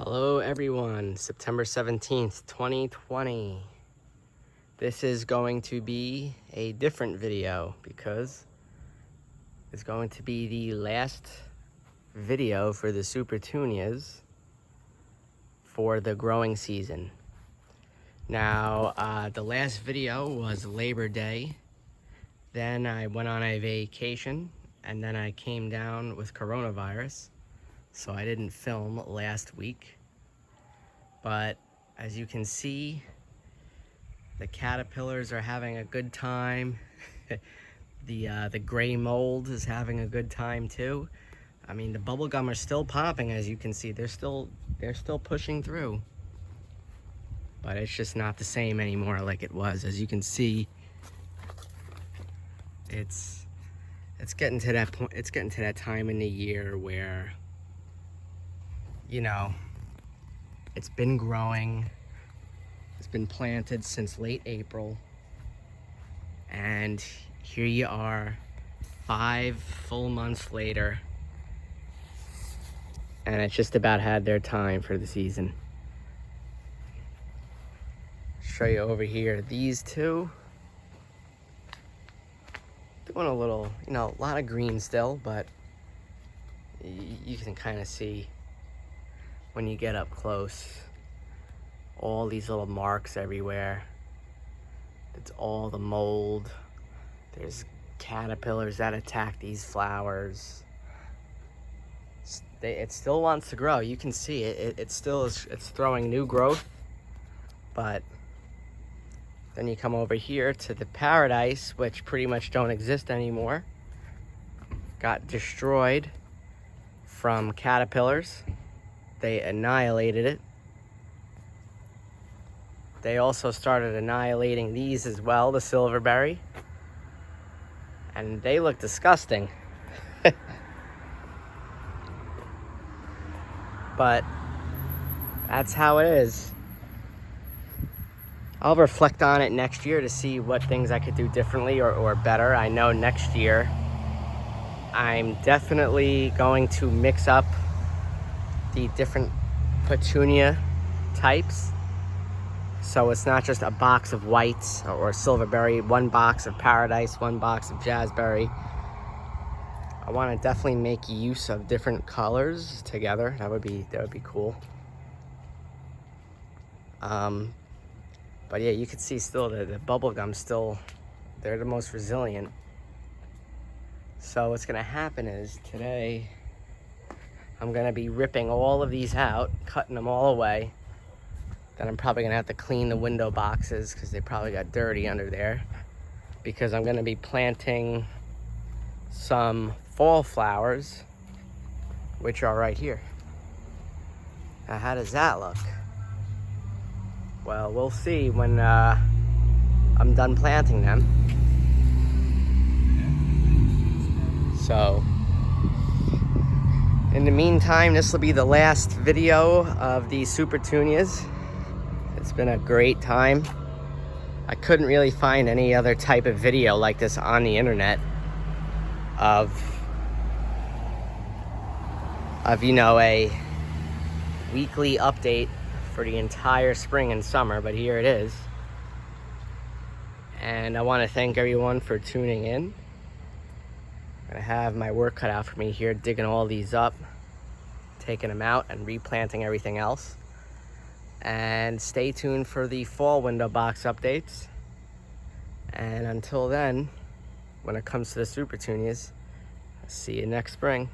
Hello everyone, September 17th, 2020. This is going to be a different video because it's going to be the last video for the Supertunias for the growing season. Now, the last video was Labor Day. Then I went on a vacation and then I came down with coronavirus. So I didn't film last week, but as you can see, the caterpillars are having a good time. The gray mold is having a good time too. I mean, the bubblegum are still popping, as you can see. They're still pushing through, but it's just not the same anymore like it was. As you can see, it's getting to that point. It's getting to that time in the year where, you know, it's been growing. It's been planted since late April. And here you are, 5 full months later. And it's just about had their time for the season. Show you over here, these two. Doing a little, you know, a lot of green still, but you can kind of see when you get up close, all these little marks everywhere. It's all the mold. There's caterpillars that attack these flowers. It still wants to grow. You can see it. It still is. It's throwing new growth. But then you come over here to the Paradise, which pretty much don't exist anymore. Got destroyed from caterpillars. They annihilated it. They also started annihilating these as well, the Silverberry. And they look disgusting. But that's how it is. I'll reflect on it next year to see what things I could do differently or better. I know next year I'm definitely going to mix up the different petunia types, so it's not just a box of whites or silverberry, one box of paradise, one box of jazzberry. I want to definitely make use of different colors together. That would be cool. But yeah, you can see still the bubblegum still, they're the most resilient. So what's gonna happen is today I'm gonna be ripping all of these out, cutting them all away. Then I'm probably gonna have to clean the window boxes because they probably got dirty under there, because I'm gonna be planting some fall flowers, which are right here. Now, how does that look? Well, we'll see when I'm done planting them. So, in the meantime, this will be the last video of the Supertunias. It's been a great time. I couldn't really find any other type of video like this on the internet of you know, a weekly update for the entire spring and summer, but here it is. And I want to thank everyone for tuning in. I have my work cut out for me here, digging all these up, taking them out and replanting everything else. And stay tuned for the fall window box updates. And until then, when it comes to the Supertunias, I'll see you next spring.